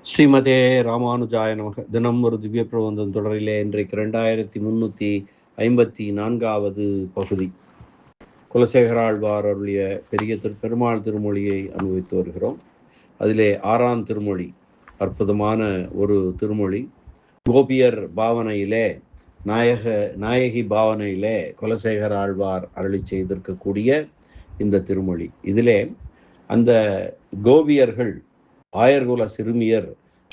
ஸ்ரீமதே ராமானுஜாய நமக. தினம் ஒரு திவ்ய பிரபந்தம் தொடரிலே இன்றைக்கு 2354வது பகுதி. குலசேகராழ்வார் அருளிய பெரிய பெருமாள் திருமொழியை அனுபவித்து வருகிறோம். அதிலே 6ஆம் திருமொழி அற்புதமான ஒரு திருமொழி. கோபியர் பாவனையிலே, நாயகி பாவனையிலே குலசேகராழ்வார் அருளி செய்திருக்கக்கூடிய இந்த திருமொழி. இதிலே அந்த கோபியர்கள், ஆயர்குல சிறுமியர்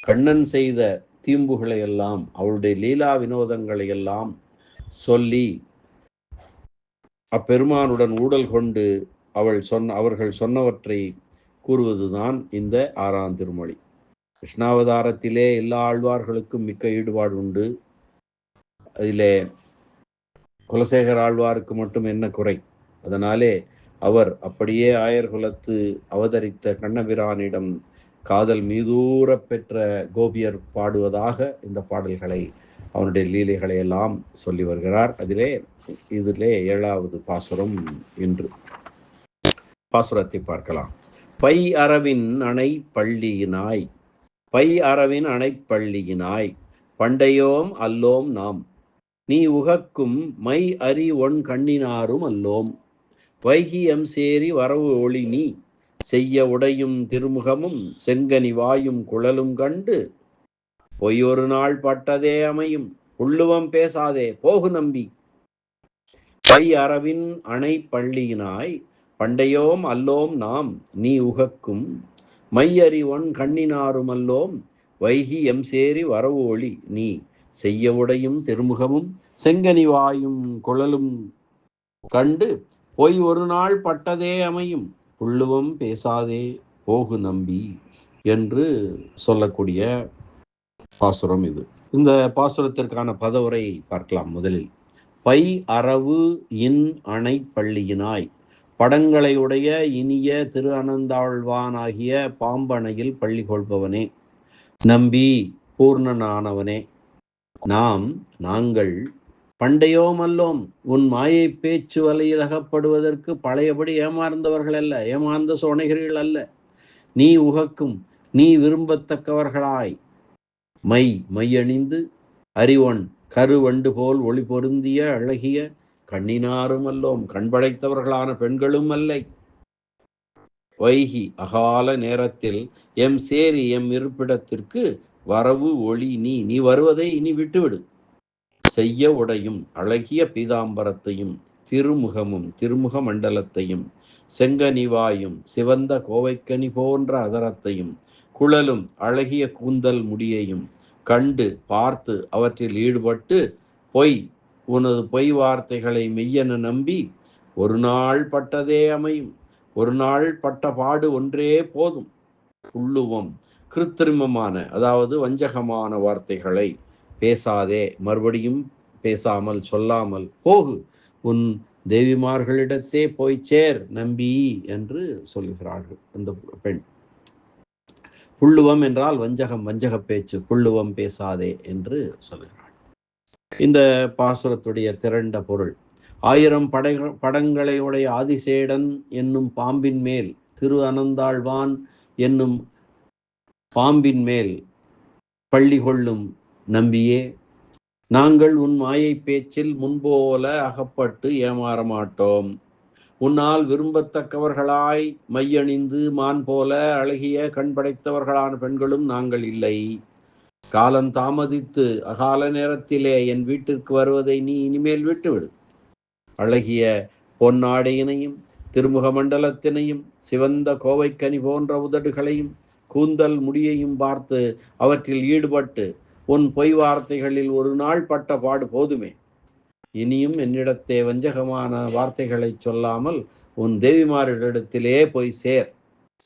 கண்ணன் செய்த தீம்புகளை எல்லாம், அவளுடைய லீலா வினோதங்களை எல்லாம் சொல்லி அப்பெருமானுடன் ஊடல் கொண்டு அவர்கள் சொன்னவற்றை கூறுவதுதான் இந்த 6ஆம் திருமொழி. கிருஷ்ணாவதாரத்திலே எல்லா ஆழ்வார்களுக்கும் மிக்க ஈடுபாடு உண்டு. அதிலே குலசேகர ஆழ்வாருக்கு மட்டும் என்ன குறை? அதனாலே அவர் அப்படியே ஆயர்குலத்து அவதரித்த கண்ணபிரானிடம் காதல் மீதூர பெற்ற கோபியர் பாடுவதாக இந்த பாடல்களை, அவனுடைய லீலைகளை எல்லாம் சொல்லி வருகிறார். இதிலே 7வது பாசுரம். இன்று பாசுரத்தை பார்க்கலாம். பை அரவின் அணை பள்ளியினாய், பை அரவின் அணை பள்ளியினாய், பண்டையோம் அல்லோம் நாம், நீ உகக்கும் மை அறி ஒன் கண்ணினாரும் அல்லோம், வைகியம் சேரி வரவு ஒளி நீ, செய்ய உடையும் திருமுகமும் செங்கனி வாயும் குழலும் கண்டு, பொய்யொரு நாள் பட்டதே அமையும் உள்ளுவம் பேசாதே போகு நம்பி, பை அரவின் அணை பள்ளியினாய், பண்டையோம் அல்லோம் நாம், நீ உகக்கும் மையறி ஒன் கண்ணினாரும் அல்லோம், வைகி எம் சேரி வரவு ஒளி நீ, செய்ய உடையும் திருமுகமும் செங்கனி வாயும் குழலும் கண்டு, பொய் ஒரு நாள் பட்டதே அமையும் உள்ளுவம் பேசாதே போகு நம்பி என்று சொல்லக்கூடிய பாசுரம் இது. இந்த பாசுரத்திற்கான பதவுரை பார்க்கலாம். முதலில் பை அரவு இன் அணை பள்ளியினாய், படங்களை உடைய இனிய திரு அனந்தாழ்வானாகிய பாம்பனையில் பள்ளி கொள்பவனே, நம்பி பூர்ணனானவனே, நாங்கள் பண்டையோம் அல்லோம், உன் மாயை பேச்சு வலையில் அகப்படுவதற்கு பழையபடி ஏமாந்தவர்கள் அல்ல, ஏமாந்த சோனைகள் அல்ல. நீ உகக்கும், நீ விரும்பத்தக்கவர்களாய், மையணிந்து அறிவொன் கருவண்டு போல் ஒளி பொருந்திய அழகிய கண்ணினாரும் அல்லோம், கண்படைத்தவர்களான பெண்களும் அல்லை. வைகி அகால நேரத்தில் எம் சேரி எம் இருப்பிடத்திற்கு வரவு ஒளி நீ வருவதை இனி விட்டுவிடு. செய்ய உடையும் அழகிய பீதாம்பரத்தையும் திருமுகமும் திருமுக மண்டலத்தையும் செங்கனிவாயும் சிவந்த கோவைக்கனி போன்ற அதரத்தையும் குழலும் அழகிய கூந்தல் முடியையும் கண்டு பார்த்து அவற்றில் ஈடுபட்டு உனது பொய் வார்த்தைகளை மெய்யென நம்பி ஒரு நாள் பட்டதே அமையும், ஒரு நாள் பட்ட பாடு ஒன்றே போதும். புள்ளுவம் கிருத்திரிமமான, அதாவது வஞ்சகமான வார்த்தைகளை பேசாதே, மறுபடியும் பேசாமல் சொல்லாமல் போகு, உன் தேவிமார்களிடத்தே போய் சேர் நம்பி என்று சொல்லுகிறார்கள் அந்த பெண். புள்ளுவம் என்றால் வஞ்சகம், வஞ்சக பேச்சு, புள்ளுவம் பேசாதே என்று சொல்லுகிறாள். இந்த பாசுரத்துடைய திரண்ட பொருள்: 1000 படங்களையுடைய ஆதிசேடன் என்னும் பாம்பின் மேல், திரு அனந்தாழ்வான் என்னும் பாம்பின் மேல் பள்ளி கொள்ளும் நம்பியே, நாங்கள் உன் மாயை பேச்சில் முன்போல அகப்பட்டு ஏமாற மாட்டோம். உன்னால் விரும்பத்தக்கவர்களாய் மையணிந்து மான் போல அழகிய கண் படைத்தவர்களான பெண்களும் நாங்கள் இல்லை. காலம் தாமதித்து அகால நேரத்திலே என் வீட்டிற்கு வருவதை நீ இனிமேல் விட்டுவிடு. அழகிய பொன்னாடையினையும் திருமுக மண்டலத்தினையும் சிவந்த கோவைக்கனி போன்ற உதடுகளையும் கூந்தல் முடியையும் பார்த்து அவற்றில் ஈடுபட்டு உன் பொய் வார்த்தைகளில் ஒரு நாள் பட்ட பாடு போதுமே. இனியும் என்னிடத்தே வஞ்சகமான வார்த்தைகளை சொல்லாமல் உன் தேவிமாரிடத்திலே போய் சேர்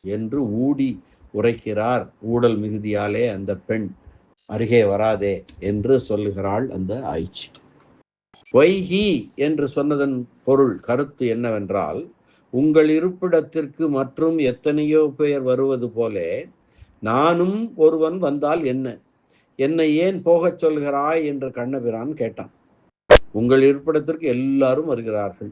என்று ஊடி உரைக்கிறார். ஊடல் மிகுதியாலே அந்த பெண் அருகே வராதே என்று சொல்லுகிறாள் அந்த ஆய்ச்சி. வைகி என்று சொன்னதன் பொருள், கருத்து என்னவென்றால், உங்கள் இருப்பிடத்திற்கு மற்றும் எத்தனையோ பேர் வருவது போலே நானும் ஒருவன் வந்தால் என்னை ஏன் போகச் சொல்கிறாய் என்று கண்ணபிரான் கேட்டான். உங்கள் இருப்பிடத்திற்கு எல்லாரும் வருகிறார்கள்,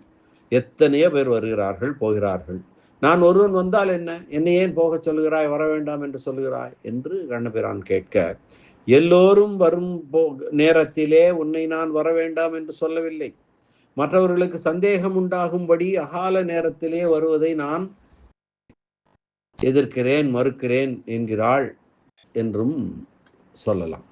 எத்தனையோ பேர் வருகிறார்கள் போகிறார்கள், நான் ஒருவன் வந்தால் என்ன, என்னை ஏன் போகச் சொல்கிறாய், வர வேண்டாம் என்று சொல்கிறாய் என்று கண்ணபிரான் கேட்க, எல்லோரும் வரும் நேரத்திலே உன்னை நான் வர வேண்டாம் என்று சொல்லவில்லை. மற்றவர்களுக்கு சந்தேகம் உண்டாகும்படி அகால நேரத்திலே வருவதை நான் எதிர்க்கிறேன், மறுக்கிறேன் என்கிறாள் என்றும் சொல்லலாம்.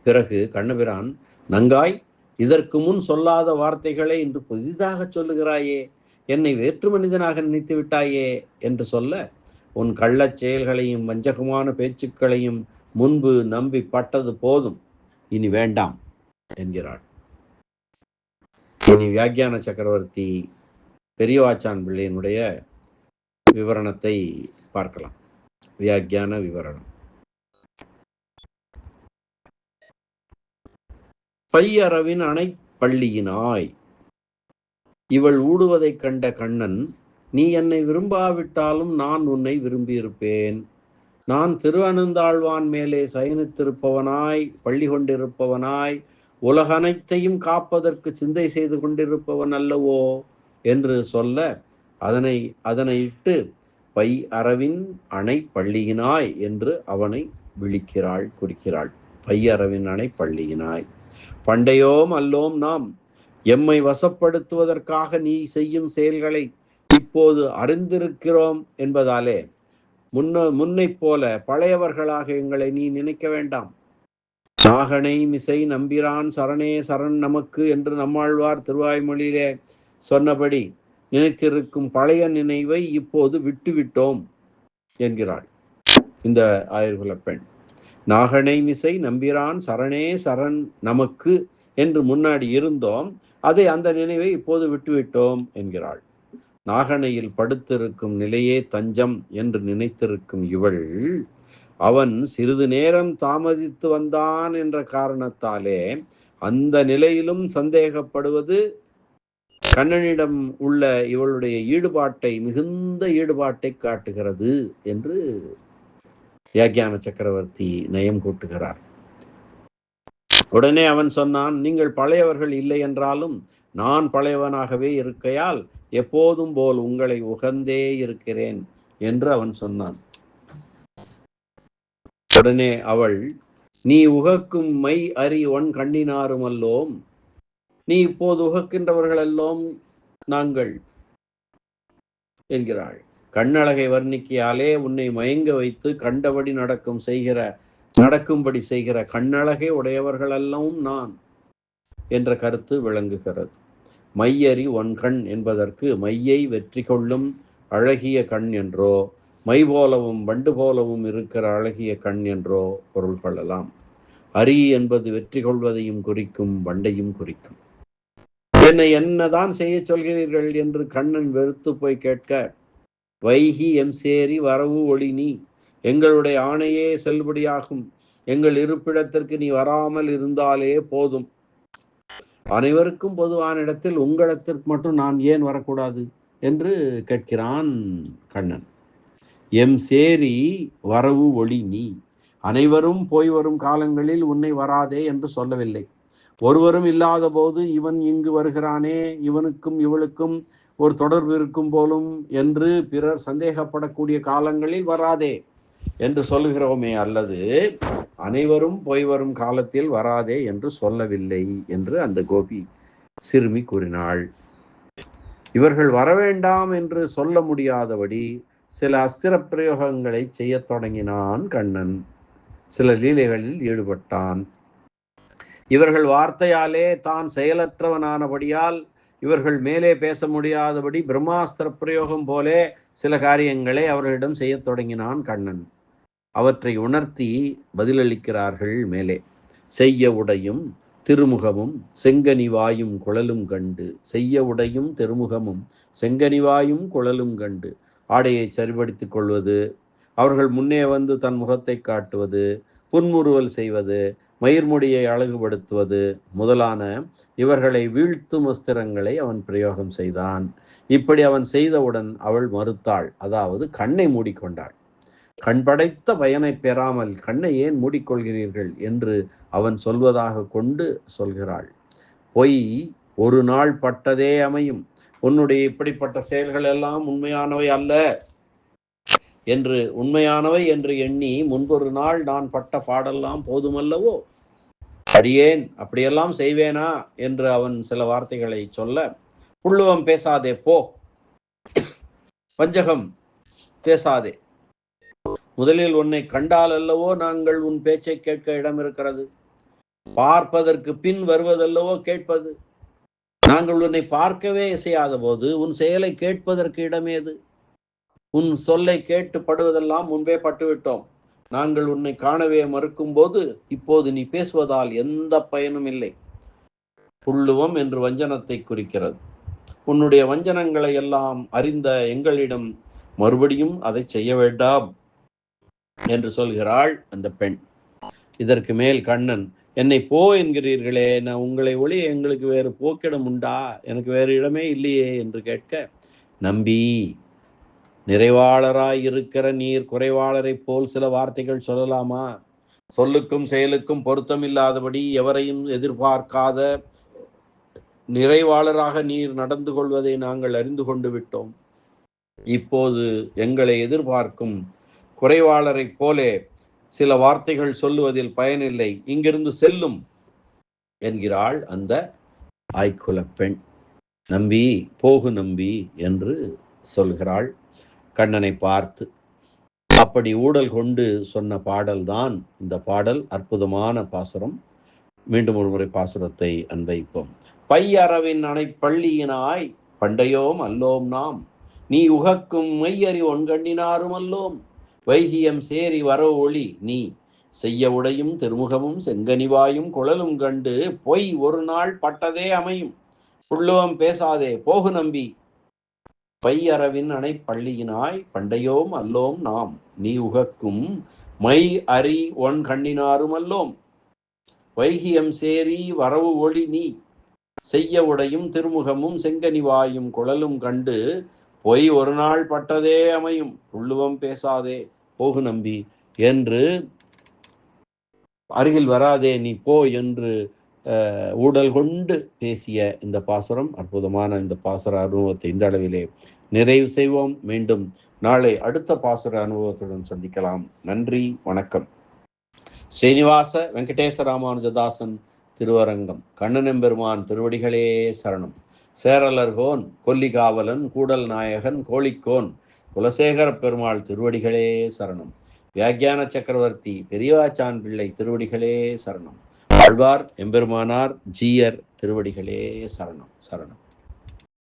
பிறகு கண்ணபிரான், நங்காய், இதற்கு முன் சொல்லாத வார்த்தைகளை இன்று புதிதாக சொல்லுகிறாயே, என்னை வேற்று மனிதனாக நினைத்து விட்டாயே என்று சொல்ல, உன் கள்ளச் செயல்களையும் வஞ்சகமான பேச்சுக்களையும் முன்பு நம்பி பட்டது போதும், இனி வேண்டாம் என்கிறாள். இனி வியாக்கியான சக்கரவர்த்தி பெரியவாச்சான் பிள்ளையினுடைய விவரணத்தை பார்க்கலாம். வியாக்கியான விவரணம். பையரவின் அணைப்பள்ளியினாய் இவள் ஊடுவதைக் கண்ட கண்ணன், நீ என்னை விரும்பாவிட்டாலும் நான் உன்னை விரும்பியிருப்பேன். நான் திருஅனந்தாழ்வான் மேலே சயனித்திருப்பவனாய், பள்ளி கொண்டிருப்பவனாய், உலகனைத்தையும் காப்பதற்கு சிந்தை செய்து கொண்டிருப்பவன் அல்லவோ என்று சொல்ல, அதனை இட்டு பை அரவின் அணை பள்ளியினாய் என்று அவனை விழிக்கிறாள், குறிக்கிறாள். பையரவின் அணை பள்ளியினாய், பண்டையோம் அல்லோம் நாம், எம்மை வசப்படுத்துவதற்காக நீ செய்யும் செயல்களை இப்போது அறிந்திருக்கிறோம் என்பதாலே முன்னை போல பழையவர்களாக எங்களை நீ நினைக்க வேண்டாம். நாகனை மிசை நம்பிரான் சரணே சரண் நமக்கு என்று நம்மாழ்வார் திருவாய்மொழியிலே சொன்னபடி நினைத்திருக்கும் பழைய நினைவை இப்போது விட்டுவிட்டோம் என்கிறாள் இந்த ஆயர்குல பெண். நாகனை மிசை நம்பிரான் சரணே சரண் நமக்கு என்று முன்னாடி இருந்தோம், அந்த நினைவை இப்போது விட்டுவிட்டோம் என்கிறாள். நாகனையில் படுத்திருக்கும் நிலையே தஞ்சம் என்று நினைத்திருக்கும் இவள், அவன் சிறிது நேரம் தாமதித்து வந்தான் என்ற காரணத்தாலே அந்த நிலையிலும் சந்தேகப்படுவது கண்ணனிடம் உள்ள இவளுடைய ஈடுபாட்டை, மிகுந்த ஈடுபாட்டை காட்டுகிறது என்று வியாக்கியான சக்கரவர்த்தி நயம் கூட்டுகிறார். உடனே அவன் சொன்னான், நீங்கள் பழையவர்கள் இல்லை என்றாலும் நான் பழையவனாகவே இருக்கையால் எப்போதும் போல் உங்களை உகந்தே இருக்கிறேன் என்று அவன் சொன்னான். உடனே அவள், நீ உகக்கும் மை அறி ஒன் கண்ணினாரும் அல்லோம், நீ இப்போது உகக்கின்றவர்கள் எல்லோம் நாங்கள் என்கிறாள். கண்ணழகை வர்ணிக்கையாலே உன்னை மயங்க வைத்து கண்டபடி நடக்கும்படி செய்கிற கண்ணழகை உடையவர்களெல்லாம் நான் என்ற கருத்து விளங்குகிறது. மையறி ஒன் கண் என்பதற்கு மையை வெற்றி கொள்ளும் அழகிய கண் என்றோ, மை போலவும் வண்டு போலவும் இருக்கிற அழகிய கண் என்றோ பொருள் கொள்ளலாம். அரி என்பது வெற்றி கொள்வதையும் குறிக்கும், வண்டையும் குறிக்கும். என்னை என்னதான் செய்ய சொல்கிறீர்கள் என்று கண்ணன் வெறுத்து போய் கேட்க, வைகி எம் சேரி வரவு ஒளி நீ, எங்களுடைய ஆணையே செல்லுபடியாகும், எங்கள் இருப்பிடத்திற்கு நீ வராமல் இருந்தாலே போதும். அனைவருக்கும் பொதுவான இடத்தில் உங்களிடத்திற்கு மட்டும் நான் ஏன் வரக்கூடாது என்று கேட்கிறான் கண்ணன். எம் சேரி வரவு ஒளி நீ, அனைவரும் போய் வரும் காலங்களில் உன்னை வராதே என்று சொல்லவில்லை. ஒருவரும் இல்லாத போது இவன் இங்கு வருகிறானே, இவனுக்கும் இவளுக்கும் ஒரு தொடர்பு இருக்கும் போலும் என்று பிறர் சந்தேகப்படக்கூடிய காலங்களில் வராதே என்று சொல்லுகிறோமே, அல்லது அனைவரும் போய் வரும் காலத்தில் வராதே என்று சொல்லவில்லை என்று அந்த கோபி சிறுமி கூறினாள். இவர்கள் வரவேண்டாம் என்று சொல்ல முடியாதபடி சில அஸ்திர பிரயோகங்களை செய்ய தொடங்கினான் கண்ணன். சில லீலைகளில் ஈடுபட்டான். இவர்கள் வார்த்தையாலே தான் செயலற்றவனானபடியால் இவர்கள் மேலே பேச முடியாதபடி பிரம்மாஸ்திர பிரயோகம் போலே சில காரியங்களை அவர்களிடம் செய்ய தொடங்கினான் கண்ணன். அவற்றை உணர்த்தி பதிலளிக்கிறார்கள் மேலே. செய்ய உடையும் திருமுகமும் செங்கனிவாயும் குழலும் கண்டு, செய்ய உடையும் திருமுகமும் செங்கனிவாயும் குழலும் கண்டு, ஆடையை சரிபடுத்திக் கொள்வது, அவர்கள் முன்னே வந்து தன் முகத்தை காட்டுவது, புன்முறுவல் செய்வது, மயிர்முடியை அழகுபடுத்துவது முதலான இவர்களை வீழ்த்தும் அஸ்திரங்களை அவன் பிரயோகம் செய்தான். இப்படி அவன் செய்தவுடன் அவள் மறுத்தாள், அதாவது கண்ணை மூடிக்கொண்டாள். கண் படைத்த பயனை பெறாமல் கண்ணை ஏன் மூடிக்கொள்கிறீர்கள் என்று அவன் சொல்வதாக கொண்டு சொல்கிறாள். பொய் ஒரு நாள் பட்டதே அமையும், உன்னுடைய இப்படிப்பட்ட செயல்கள் எல்லாம் உண்மையானவை அல்ல உண்மையானவை என்று எண்ணி முன்பொரு நாள் நான் பட்ட பாடெல்லாம் போதுமல்லவோ, அடியேன் அப்படியெல்லாம் செய்வேனா என்று அவன் சில வார்த்தைகளை சொல்ல, புள்ளுவம் பேசாதே போ, வஞ்சகம் பேசாதே, முதலில் உன்னை கண்டால் அல்லவோ நாங்கள் உன் பேச்சை கேட்க இடம் இருக்கிறது, பார்ப்பதற்கு பின் வருவதல்லவோ கேட்பது, நாங்கள் உன்னை பார்க்கவே இசையாத போது உன் செயலை கேட்பதற்கு இடமேது, உன் சொல்லை கேட்டு படுவதெல்லாம் முன்பே பட்டுவிட்டோம், நாங்கள் உன்னை காணவே மறுக்கும் போது இப்போது நீ பேசுவதால் எந்த பயனும் இல்லை. புள்ளுவம் என்று வஞ்சனத்தை குறிக்கிறது. உன்னுடைய வஞ்சனங்களை எல்லாம் அறிந்த எங்களிடம் மறுபடியும் அதை செய்ய வேண்டாம் என்று சொல்கிறாள் அந்த பெண். இதற்கு மேல் கண்ணன், என்னை போ என்கிறீர்களே, நான் உங்களை ஒளி எங்களுக்கு வேறு போக்கிடம் உண்டா, எனக்கு வேறு இடமே இல்லையே என்று கேட்க, நம்பி, நிறைவாளராய் இருக்கிற நீர் குறைவாளரை போல் சில வார்த்தைகள் சொல்லலாமா? சொல்லுக்கும் செயலுக்கும் பொருத்தமில்லாதபடி எவரையும் எதிர்பார்க்காத நிறைவாளராக நீர் நடந்து கொள்வதை நாங்கள் அறிந்து கொண்டு விட்டோம். இப்போது எங்களை எதிர்பார்க்கும் குறைவாளரை போலே சில வார்த்தைகள் சொல்லுவதில் பயனில்லை, இங்கிருந்து செல்லும் என்கிறாள் அந்த ஆய்க்குல பெண். நம்பி, போகு நம்பி என்று சொல்கிறாள் கண்ணனை பார்த்து. அப்படி ஊடல் கொண்டு சொன்ன பாடல்தான் இந்த பாடல். அற்புதமான பாசுரம். மீண்டும் ஒரு முறை பாசுரத்தை அன்வைப்போம். பையறவின் அணை பள்ளியினாய் பண்டையோம் அல்லோம் நாம், நீ உகக்கும் மெய்யறி ஒன்கண்ணினாரும் அல்லோம், வைகியம் சேரி வர ஒளி நீ, செய்ய உடையும் திருமுகமும் செங்கனிவாயும் குழலும் கண்டு பொய் ஒரு நாள் பட்டதே அமையும், புள்ளுவம் பேசாதே போகு நம்பி. பையறவின் அணை பள்ளியினாய் பண்டையோம் அல்லோம் நாம், நீ உகக்கும் மை அறி ஒன் கண்ணினாரும் அல்லோம், வைகியம் சேரி வரவு ஒளி நீ, செய்ய உடையும் திருமுகமும் செங்கனிவாயும் குழலும் கண்டு பொய் ஒரு நாள் பட்டதே அமையும், புள்ளுவம் பேசாதே போகு நம்பி என்று, அருகில் வராதே நீ போ என்று ஊடல் கொண்டு பேசிய இந்த பாசுரம். அற்புதமான இந்த பாசுர அனுபவத்தை இந்த அளவிலே நிறைவு செய்வோம். மீண்டும் நாளை அடுத்த பாசுர அனுபவத்துடன் சந்திக்கலாம். நன்றி, வணக்கம். ஸ்ரீனிவாச வெங்கடேச ராமானுஜதாசன் திருவரங்கம். கண்ணனெம்பெருமான் திருவடிகளே சரணம். சேரலர்கோன் கொல்லிகாவலன் கூடல் நாயகன் கோழிக்கோன் குலசேகர பெருமாள் திருவடிகளே சரணம். வியாக்கியான சக்கரவர்த்தி பெரியவாச்சான் பிள்ளை திருவடிகளே சரணம். ஆழ்வார் எம்பெருமானார் ஜீயர் திருவடிகளே சரணம் சரணம்.